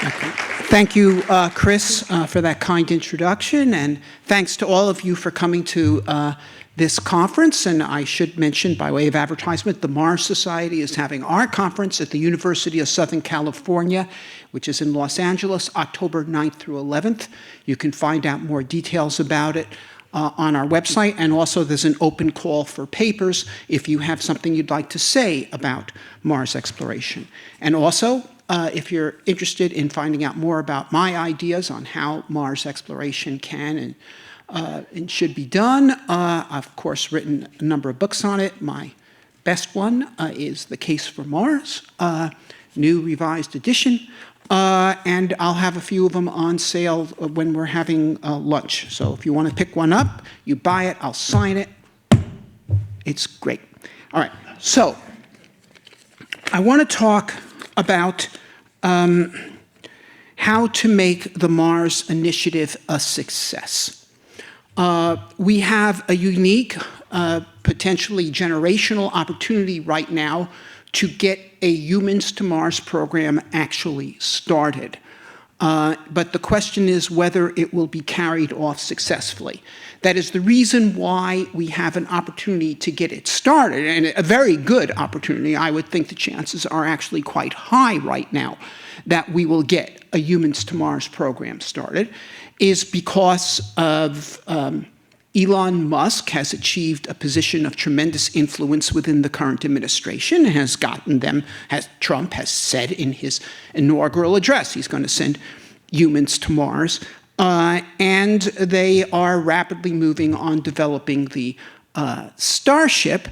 Okay. Thank you, Chris, for that kind introduction, and thanks to all of you for coming to this conference. And I should mention, by way of advertisement, the Mars Society is having our conference at the University of Southern California, which is in Los Angeles, October 9th through 11th. You can find out more details about it on our website, and also there's an open call for papers if you have something you'd like to say about Mars exploration. And also, if you're interested in finding out more about my ideas on how Mars exploration can and should be done, I've, of course, written a number of books on it. My best one is The Case for Mars, new revised edition, and I'll have a few of them on sale when we're having lunch. So if you want to pick one up, you buy it, I'll sign it. It's great. All right, so I want to talk about how to make the Mars initiative a success. We have a unique, potentially generational opportunity right now to get a Humans to Mars program actually started. But the question is whether it will be carried off successfully. That is the reason why we have an opportunity to get it started, and a very good opportunity. I would think the chances are actually quite high right now that we will get a Humans to Mars program started, is because of Elon Musk has achieved a position of tremendous influence within the current administration, and has gotten them, as Trump has said in his inaugural address, he's going to send humans to Mars. And they are rapidly moving on developing the Starship,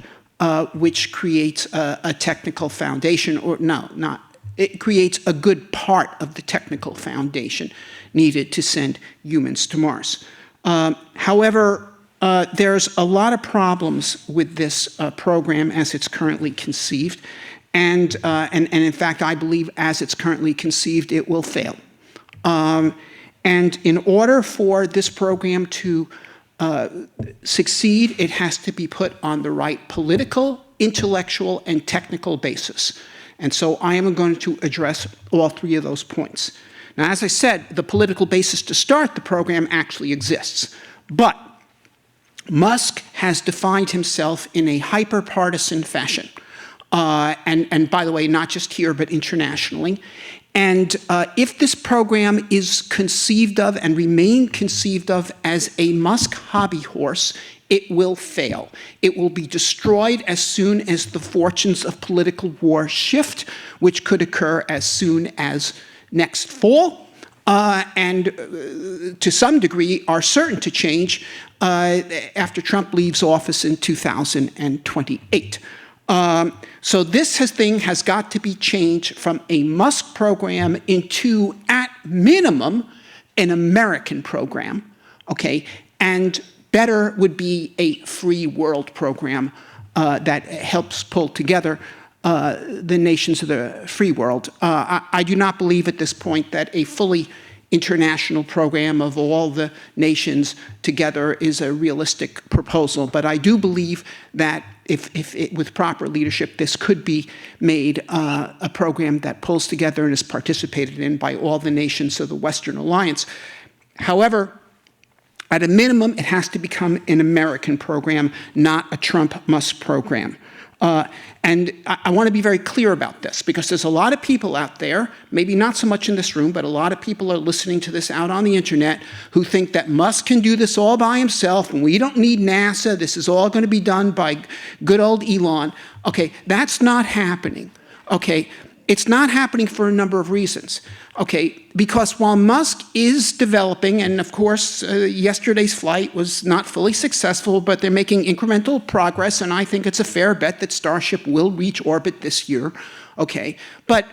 which creates a technical foundation, or no, not, it creates a good part of the technical foundation needed to send humans to Mars. However, there's a lot of problems with this program as it's currently conceived, and in fact, I believe as it's currently conceived, it will fail. And in order for this program to succeed, it has to be put on the right political, intellectual, and technical basis. And so I am going to address all three of those points. Now, as I said, the political basis to start the program actually exists. But Musk has defined himself in a hyper-partisan fashion. And by the way, not just here, but internationally. And if this program is conceived of and remain conceived of as a Musk hobby horse, it will fail. It will be destroyed as soon as the fortunes of political war shift, which could occur as soon as next fall, and to some degree are certain to change after Trump leaves office in 2028. So this thing has got to be changed from a Musk program into, at minimum, an American program, okay? And better would be a free world program that helps pull together the nations of the free world. I do not believe at this point that a fully international program of all the nations together is a realistic proposal, but I do believe that if it, with proper leadership, this could be made a program that pulls together and is participated in by all the nations of the Western Alliance. However, at a minimum, it has to become an American program, not a Trump-Musk program. And I want to be very clear about this, because there's a lot of people out there, maybe not so much in this room, but a lot of people are listening to this out on the internet who think that Musk can do this all by himself and we don't need NASA, this is all going to be done by good old Elon. Okay, that's not happening. Okay, it's not happening for a number of reasons. Okay, because while Musk is developing, and of course yesterday's flight was not fully successful, but they're making incremental progress, and I think it's a fair bet that Starship will reach orbit this year. Okay, but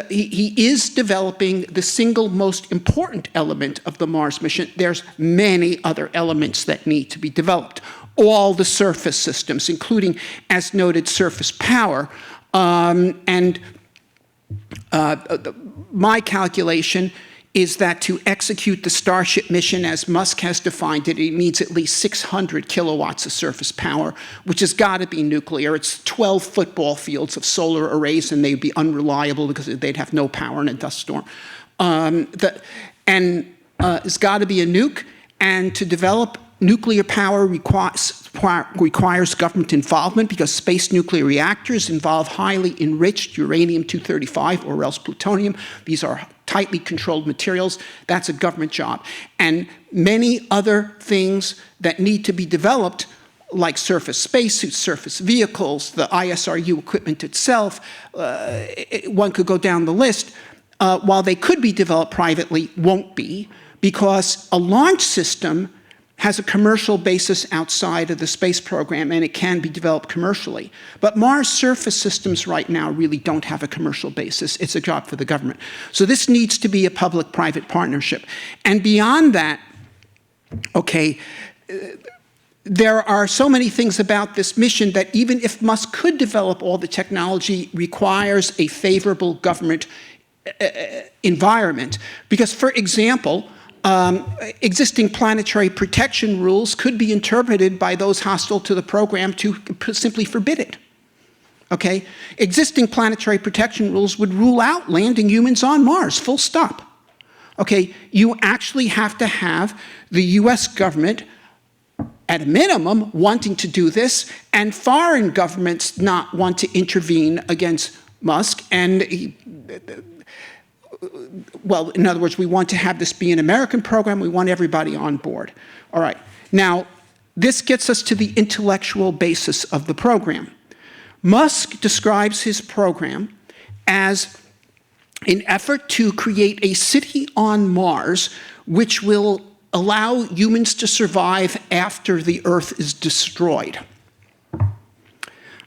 he is developing the single most important element of the Mars mission. There's many other elements that need to be developed. All the surface systems, including, as noted, surface power, my calculation is that to execute the Starship mission as Musk has defined it, it needs at least 600 kilowatts of surface power, which has got to be nuclear. It's 12 football fields of solar arrays, and they'd be unreliable because they'd have no power in a dust storm. It's got to be a nuke, and to develop nuclear power requires government involvement because space nuclear reactors involve highly enriched uranium-235 or else plutonium. These are tightly controlled materials. That's a government job. And many other things that need to be developed, like surface spacesuits, surface vehicles, the ISRU equipment itself, one could go down the list, while they could be developed privately, won't be, because a launch system has a commercial basis outside of the space program, and it can be developed commercially. But Mars surface systems right now really don't have a commercial basis. It's a job for the government. So this needs to be a public-private partnership. And beyond that, okay, there are so many things about this mission that even if Musk could develop all the technology, requires a favorable government environment. Because, for example, existing planetary protection rules could be interpreted by those hostile to the program to simply forbid it. Okay? Existing planetary protection rules would rule out landing humans on Mars, full stop. Okay? You actually have to have the US government, at a minimum, wanting to do this, and foreign governments not want to intervene against Musk, and well, in other words, we want to have this be an American program. We want everybody on board. All right. Now, this gets us to the intellectual basis of the program. Musk describes his program as an effort to create a city on Mars which will allow humans to survive after the Earth is destroyed.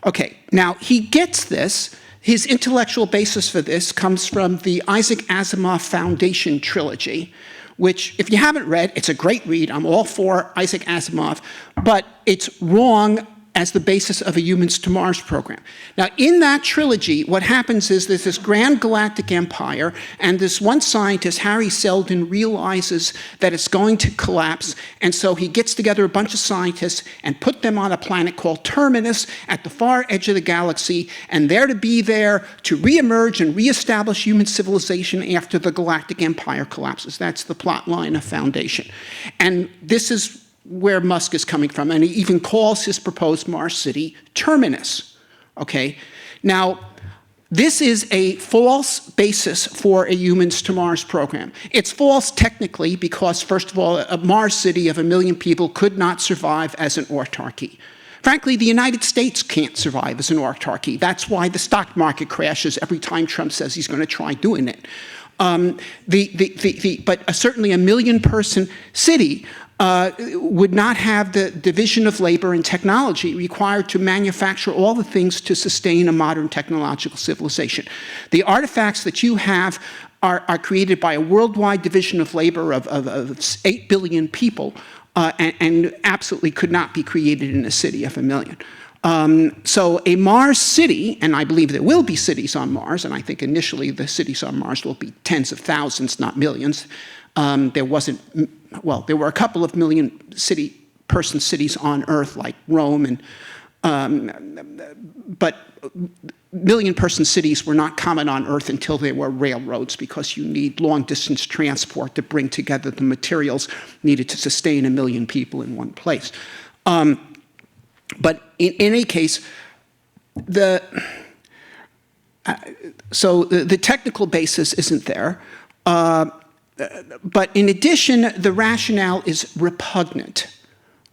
Okay. Now, he gets this. His intellectual basis for this comes from the Isaac Asimov Foundation trilogy, which, if you haven't read, it's a great read. I'm all for Isaac Asimov, but it's wrong as the basis of a Humans to Mars program. Now, in that trilogy, what happens is there's this grand galactic empire, and this one scientist, Harry Seldon, realizes that it's going to collapse, and so he gets together a bunch of scientists and put them on a planet called Terminus at the far edge of the galaxy, and they're to be there to reemerge and reestablish human civilization after the galactic empire collapses. That's the plot line of Foundation. And this is where Musk is coming from, and he even calls his proposed Mars city Terminus. Okay? Now, this is a false basis for a Humans to Mars program. It's false technically because, first of all, a Mars city of 1 million people could not survive as an autarky. Frankly, the United States can't survive as an autarky. That's why the stock market crashes every time Trump says he's going to try doing it. But certainly a 1 million person city would not have the division of labor and technology required to manufacture all the things to sustain a modern technological civilization. The artifacts that you have are created by a worldwide division of labor of 8 billion people and absolutely could not be created in a city of 1 million. So a Mars city, and I believe there will be cities on Mars, and I think initially the cities on Mars will be tens of thousands, not millions. There were a couple of person cities on Earth, like Rome, but million-person cities were not common on Earth until there were railroads, because you need long-distance transport to bring together the materials needed to sustain 1 million people in one place. But in any case, the technical basis isn't there. But in addition, the rationale is repugnant.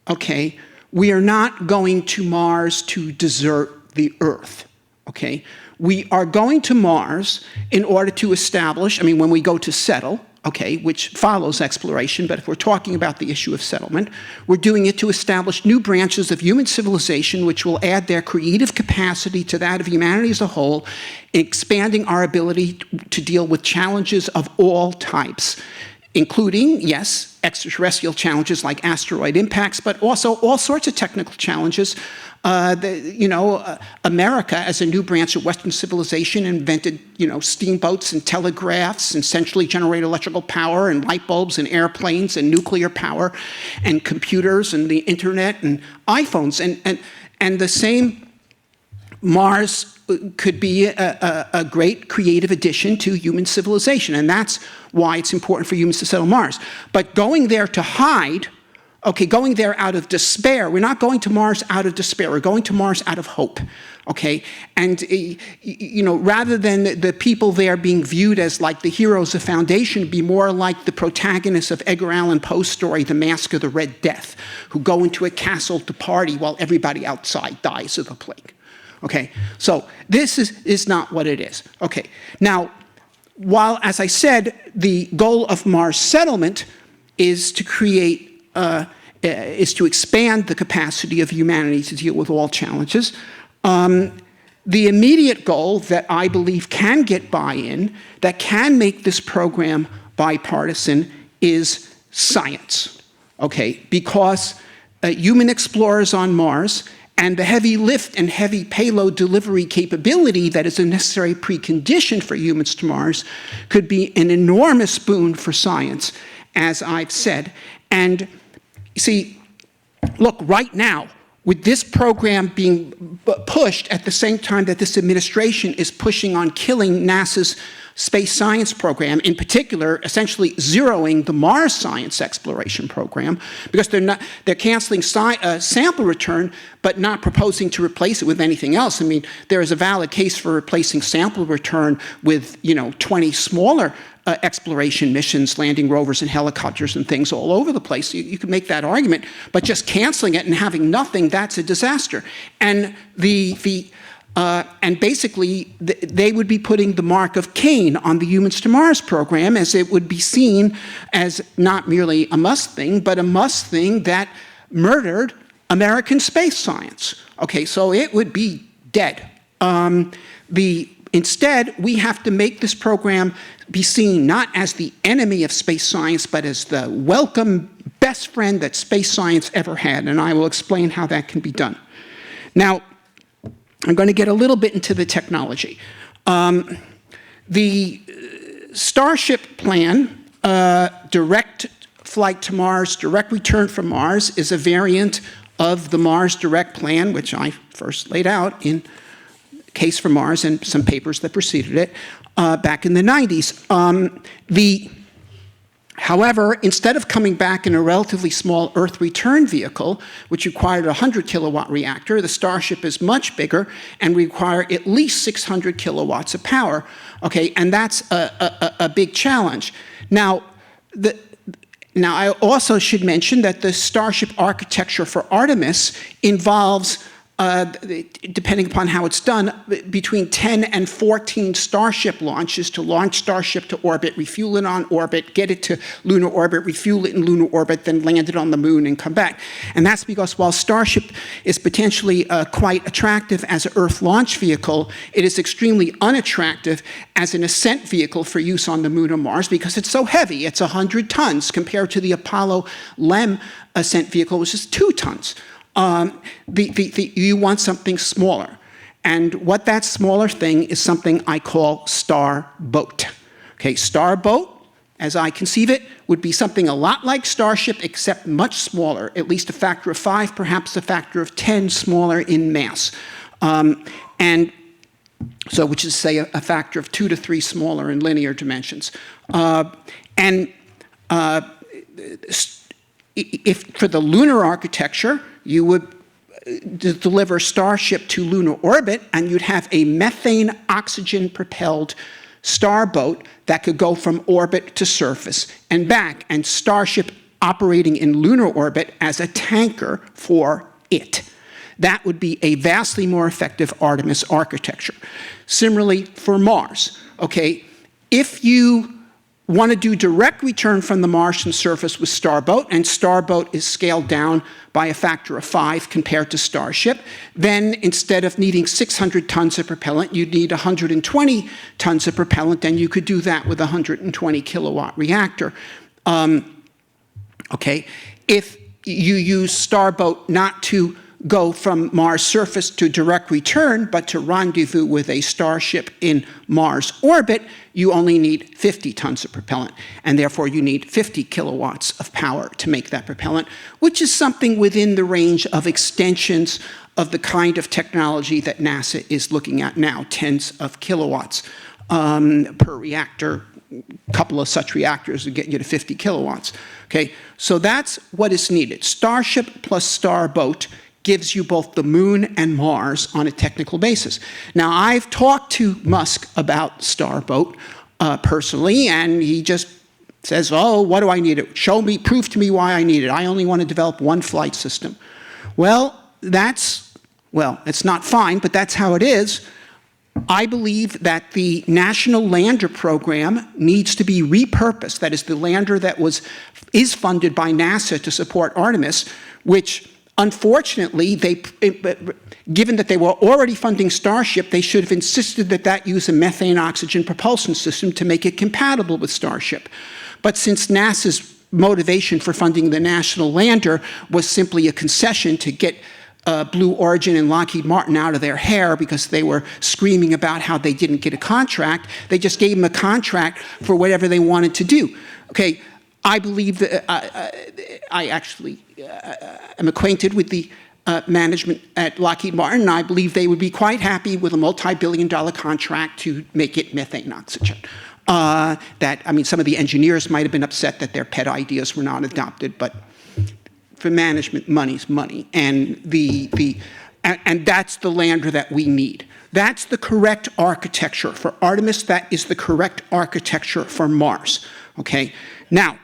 Okay? We are not going to Mars to desert the Earth. Okay? We are going to Mars in order to establish, I mean, when we go to settle, okay, which follows exploration, but if we're talking about the issue of settlement, we're doing it to establish new branches of human civilization which will add their creative capacity to that of humanity as a whole, expanding our ability to deal with challenges of all types. including, yes, extraterrestrial challenges like asteroid impacts, but also all sorts of technical challenges. America, as a new branch of Western civilization, invented, steamboats and telegraphs and centrally generated electrical power and light bulbs and airplanes and nuclear power and computers and the internet and iPhones. And the same, Mars could be a great creative addition to human civilization, and that's why it's important for humans to settle Mars. But going there to hide, going there out of despair. We're not going to Mars out of despair. We're going to Mars out of hope, And, rather than the people there being viewed as like the heroes of Foundation, be more like the protagonists of Edgar Allan Poe's story, The Mask of the Red Death, who go into a castle to party while everybody outside dies of the plague, So this is not what it is, Now, while, as I said, the goal of Mars settlement is to create is to expand the capacity of humanity to deal with all challenges. The immediate goal that I believe can get buy-in, that can make this program bipartisan, is science, Because human explorers on Mars and the heavy lift and heavy payload delivery capability that is a necessary precondition for humans to Mars could be an enormous boon for science, as I've said. And you see, look, right now, with this program being pushed at the same time that this administration is pushing on killing NASA's space science program, in particular, essentially zeroing the Mars science exploration program, because they're canceling sample return, but not proposing to replace it with anything else. I mean, there is a valid case for replacing sample return with, 20 smaller exploration missions, landing rovers and helicopters and things all over the place. You can make that argument, but just canceling it and having nothing, that's a disaster. And and basically, they would be putting the mark of Cain on the Humans to Mars program, as it would be seen as not merely a must thing, but a must thing that murdered American space science. So it would be dead. Instead, we have to make this program be seen not as the enemy of space science, but as the welcome best friend that space science ever had, and I will explain how that can be done. Now, I'm going to get a little bit into the technology. The Starship plan, direct flight to Mars, direct return from Mars, is a variant of the Mars Direct plan, which I first laid out in Case for Mars and some papers that preceded it back in the 90s. However, instead of coming back in a relatively small Earth return vehicle, which required a 100 kilowatt reactor, the Starship is much bigger and require at least 600 kilowatts of power, and that's a big challenge. Now, I also should mention that the Starship architecture for Artemis involves, depending upon how it's done, between 10 and 14 Starship launches to launch Starship to orbit, refuel it on orbit, get it to lunar orbit, refuel it in lunar orbit, then land it on the moon and come back. And that's because while Starship is potentially quite attractive as an Earth launch vehicle, it is extremely unattractive as an ascent vehicle for use on the moon or Mars because it's so heavy. It's 100 tons compared to the Apollo LEM ascent vehicle, which is 2 tons. You want something smaller. And what that smaller thing is something I call Starboat. Starboat, as I conceive it, would be something a lot like Starship, except much smaller, at least a factor of 5, perhaps a factor of 10 smaller in mass. And so, which is, say, a factor of 2 to 3 smaller in linear dimensions. If for the lunar architecture, you would deliver Starship to lunar orbit, and you'd have a methane oxygen-propelled Starboat that could go from orbit to surface and back, and Starship operating in lunar orbit as a tanker for it. That would be a vastly more effective Artemis architecture. Similarly, for Mars, if you want to do direct return from the Martian surface with Starboat, and Starboat is scaled down by a factor of 5 compared to Starship, then instead of needing 600 tons of propellant, you'd need 120 tons of propellant, and you could do that with a 120 kilowatt reactor. Okay, if you use Starboat not to go from Mars surface to direct return, but to rendezvous with a starship in Mars orbit, you only need 50 tons of propellant, and therefore you need 50 kilowatts of power to make that propellant, which is something within the range of extensions of the kind of technology that NASA is looking at now, tens of kilowatts per reactor. A couple of such reactors would get you to 50 kilowatts. Okay, so that's what is needed. Starship plus Starboat gives you both the moon and Mars on a technical basis. Now, I've talked to Musk about Starboat personally, and he just says, oh, what do I need it? Show me, prove to me why I need it. I only want to develop one flight system. Well, it's not fine, but that's how it is. I believe that the National Lander Program needs to be repurposed. That is, the lander that is funded by NASA to support Artemis, which unfortunately, given that they were already funding Starship, they should have insisted that that use a methane oxygen propulsion system to make it compatible with Starship. But since NASA's motivation for funding the National Lander was simply a concession to get Blue Origin and Lockheed Martin out of their hair because they were screaming about how they didn't get a contract, they just gave them a contract for whatever they wanted to do. Okay, I believe that I actually am acquainted with the management at Lockheed Martin, and I believe they would be quite happy with a multi-billion-dollar contract to make it methane oxygen. Some of the engineers might have been upset that their pet ideas were not adopted, but for management, money's money, and and that's the lander that we need. That's the correct architecture for Artemis. That is the correct architecture for Mars. Okay, now.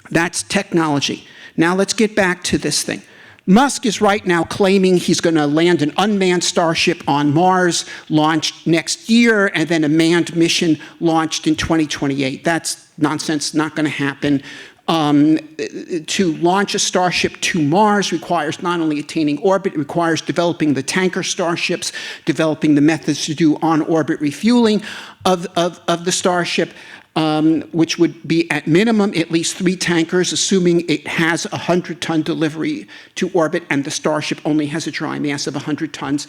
That's technology. Now let's get back to this thing. Musk is right now claiming he's going to land an unmanned Starship on Mars, launched next year, and then a manned mission launched in 2028. That's nonsense, not going to happen. To launch a Starship to Mars requires not only attaining orbit, it requires developing the tanker Starships, developing the methods to do on-orbit refueling of the Starship, which would be at minimum at least 3 tankers, assuming it has a 100-ton delivery to orbit and the Starship only has a dry mass of 100 tons.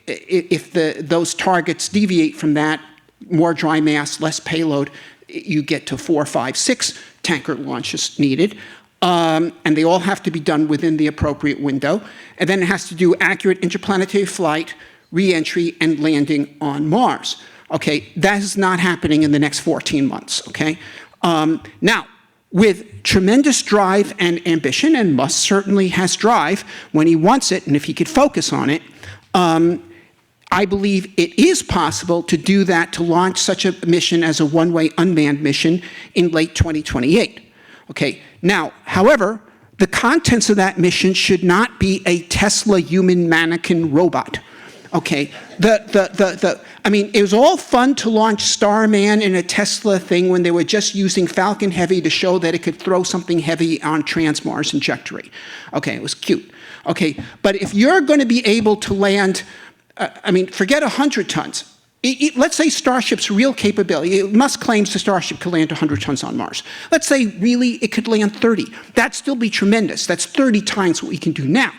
If those targets deviate from that, more dry mass, less payload, you get to 4, 5, 6 tanker launches needed. And they all have to be done within the appropriate window. And then it has to do accurate interplanetary flight, re-entry, and landing on Mars. Okay, that is not happening in the next 14 months, okay? Now, with tremendous drive and ambition, and Musk certainly has drive when he wants it, and if he could focus on it, I believe it is possible to do that, to launch such a mission as a one-way unmanned mission in late 2028. Okay, now, however, the contents of that mission should not be a Tesla human mannequin robot. Okay, it was all fun to launch Starman in a Tesla thing when they were just using Falcon Heavy to show that it could throw something heavy on Trans-Mars trajectory. Okay, it was cute. Okay, but if you're going to be able to land, forget 100 tons. Let's say Starship's real capability, Musk claims the Starship could land 100 tons on Mars. Let's say really it could land 30. That'd still be tremendous. That's 30 times what we can do now.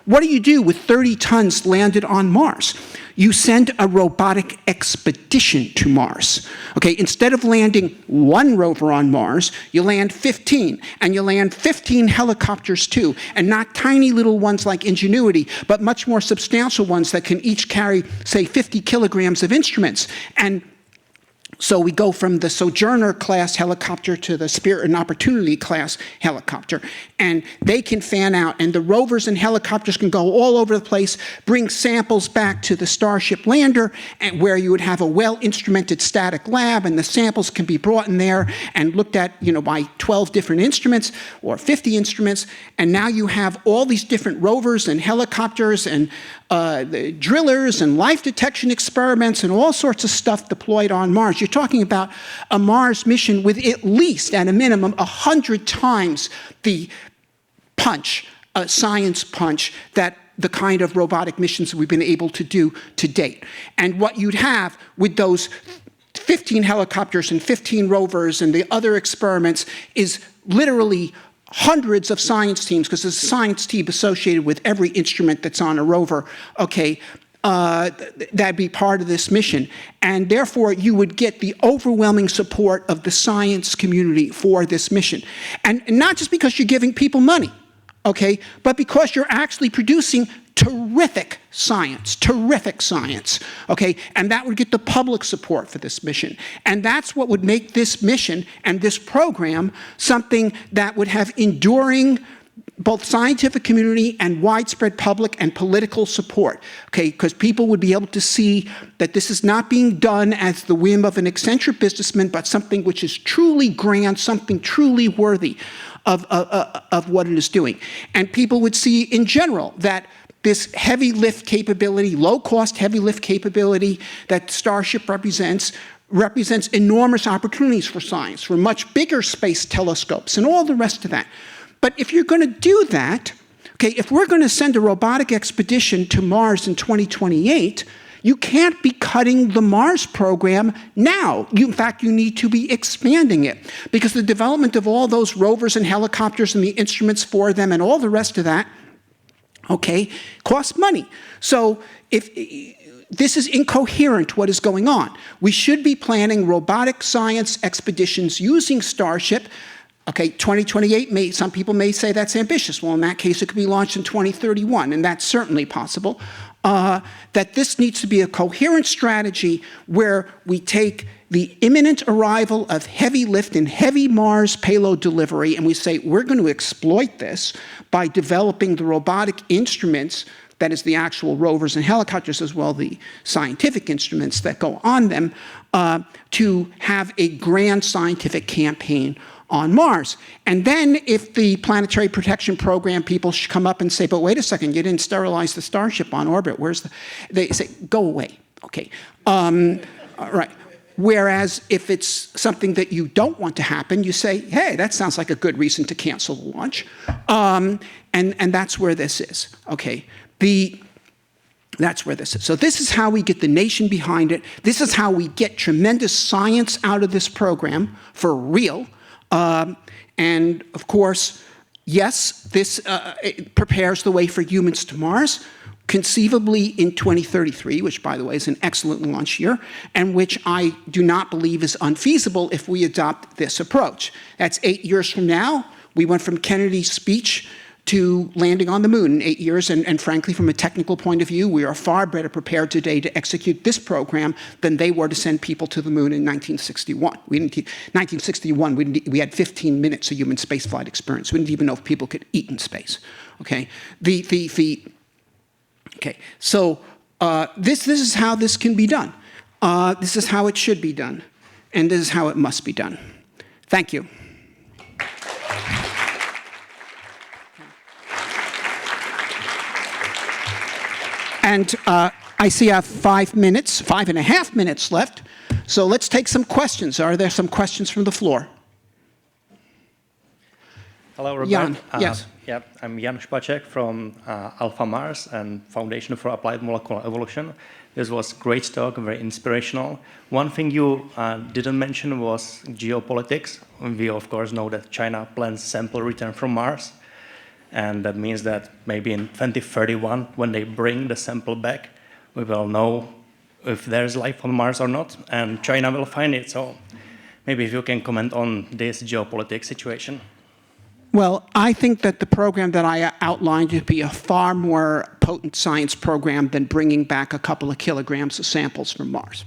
What do you do with 30 tons landed on Mars? You send a robotic expedition to Mars. Okay, instead of landing 1 rover on Mars, you land 15, and you land 15 helicopters too, and not tiny little ones like Ingenuity, but much more substantial ones that can each carry, say, 50 kilograms of instruments. And so we go from the Sojourner-class helicopter to the Spirit and Opportunity-class helicopter, and they can fan out, and the rovers and helicopters can go all over the place, bring samples back to the Starship lander, and where you would have a well-instrumented static lab, and the samples can be brought in there and looked at, by 12 different instruments or 50 instruments, and now you have all these different rovers and helicopters and the drillers and life detection experiments and all sorts of stuff deployed on Mars. You're talking about a Mars mission with at least, at a minimum, 100 times the punch, science punch, that the kind of robotic missions we've been able to do to date. And what you'd have with those 15 helicopters and 15 rovers and the other experiments is literally hundreds of science teams, because there's a science team associated with every instrument that's on a rover, okay, that'd be part of this mission. And therefore, you would get the overwhelming support of the science community for this mission. And not just because you're giving people money, okay, but because you're actually producing terrific science, okay? And that would get the public support for this mission. And that's what would make this mission and this program something that would have enduring both scientific community and widespread public and political support, okay? Because people would be able to see that this is not being done as the whim of an eccentric businessman, but something which is truly grand, something truly worthy of what it is doing. And people would see in general that this heavy lift capability, low-cost heavy lift capability that Starship represents enormous opportunities for science, for much bigger space telescopes and all the rest of that. But if you're going to do that, okay, if we're going to send a robotic expedition to Mars in 2028, you can't be cutting the Mars program now. In fact, you need to be expanding it, because the development of all those rovers and helicopters and the instruments for them and all the rest of that, okay, costs money. So if this is incoherent, what is going on. We should be planning robotic science expeditions using Starship. Okay, 2028, some people may say that's ambitious. Well, in that case, it could be launched in 2031, and that's certainly possible. That this needs to be a coherent strategy where we take the imminent arrival of heavy lift and heavy Mars payload delivery, and we say, we're going to exploit this by developing the robotic instruments, that is the actual rovers and helicopters, as well the scientific instruments that go on them, to have a grand scientific campaign on Mars. And then if the Planetary Protection Program people should come up and say, but wait a second, you didn't sterilize the Starship on orbit, they say, go away, okay. Right. Whereas if it's something that you don't want to happen, you say, hey, that sounds like a good reason to cancel the launch. And that's where this is, okay. That's where this is. So this is how we get the nation behind it. This is how we get tremendous science out of this program, for real. And of course, yes, this it prepares the way for humans to Mars, conceivably in 2033, which, by the way, is an excellent launch year, and which I do not believe is unfeasible if we adopt this approach. That's 8 years from now. We went from Kennedy's speech to landing on the moon in 8 years, and frankly, from a technical point of view, we are far better prepared today to execute this program than they were to send people to the moon in 1961. 1961, we had 15 minutes of human spaceflight experience. We didn't even know if people could eat in space, okay? Okay, so this is how this can be done. This is how it should be done, and this is how it must be done. Thank you. And I see I have 5 minutes, 5.5 minutes left. So let's take some questions. Are there some questions from the floor? Hello, Robert. Jan, yes. Yeah, I'm Jan Špaček from Alpha Mars and Foundation for Applied Molecular Evolution. This was a great talk, very inspirational. One thing you didn't mention was geopolitics. We, of course, know that China plans sample return from Mars. And that means that maybe in 2031, when they bring the sample back, we will know if there's life on Mars or not, and China will find it. So maybe if you can comment on this geopolitics situation. Well, I think that the program that I outlined would be a far more potent science program than bringing back a couple of kilograms of samples from Mars.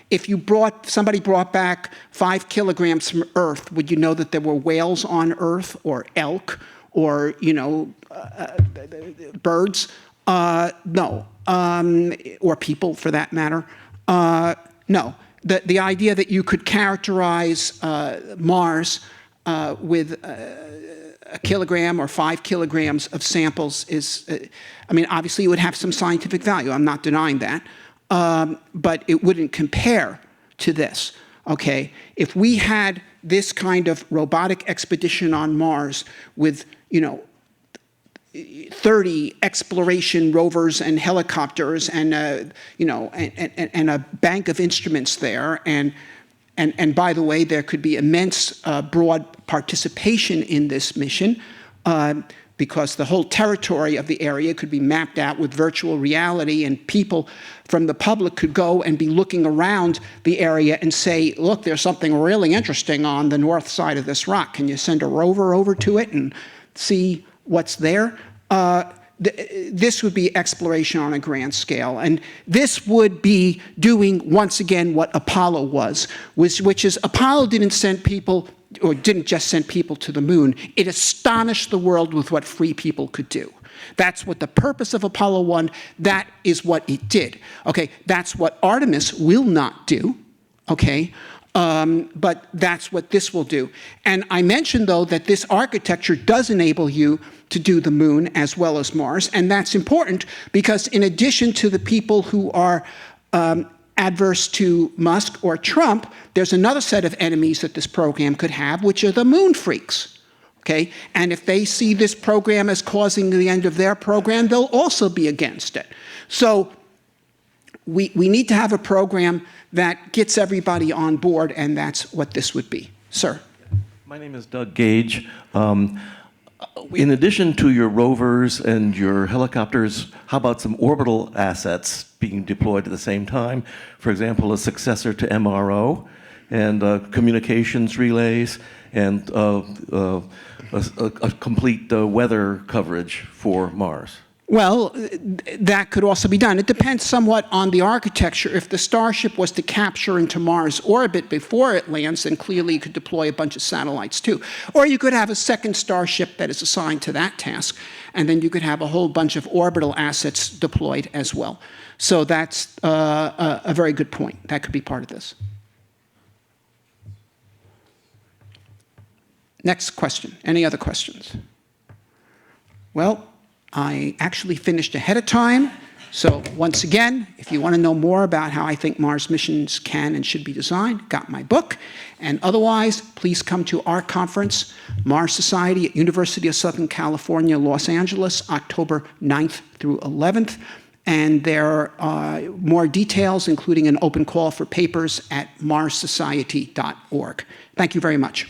If somebody brought back 5 kilograms from Earth, would you know that there were whales on Earth, or elk, or, birds? No. Or people, for that matter. No. The idea that you could characterize Mars with a kilogram or 5 kilograms of samples is, obviously it would have some scientific value. I'm not denying that. But it wouldn't compare to this, okay? If we had this kind of robotic expedition on Mars with, 30 exploration rovers and helicopters and and a bank of instruments there. And by the way, there could be immense broad participation in this mission because the whole territory of the area could be mapped out with virtual reality, and people from the public could go and be looking around the area and say, look, there's something really interesting on the north side of this rock. Can you send a rover over to it and see what's there? This would be exploration on a grand scale. And this would be doing, once again, what Apollo was, which is Apollo didn't send people, or didn't just send people to the moon. It astonished the world with what free people could do. That's what the purpose of Apollo 1, that is what it did. Okay, that's what Artemis will not do, okay? But that's what this will do. And I mentioned, though, that this architecture does enable you to do the moon as well as Mars. And that's important because in addition to the people who are adverse to Musk or Trump, there's another set of enemies that this program could have, which are the moon freaks. Okay? And if they see this program as causing the end of their program, they'll also be against it. So we need to have a program that gets everybody on board, and that's what this would be. Sir. My name is Doug Gage. In addition to your rovers and your helicopters, how about some orbital assets being deployed at the same time? For example, a successor to MRO, and communications relays, and a complete weather coverage for Mars. Well, that could also be done. It depends somewhat on the architecture. If the Starship was to capture into Mars orbit before it lands, then clearly you could deploy a bunch of satellites too. Or you could have a second Starship that is assigned to that task, and then you could have a whole bunch of orbital assets deployed as well. So that's a very good point. That could be part of this. Next question. Any other questions? Well, I actually finished ahead of time. So once again, if you want to know more about how I think Mars missions can and should be designed, got my book. And otherwise, please come to our conference, Mars Society at University of Southern California, Los Angeles, October 9th through 11th. And there are more details, including an open call for papers at marssociety.org. Thank you very much.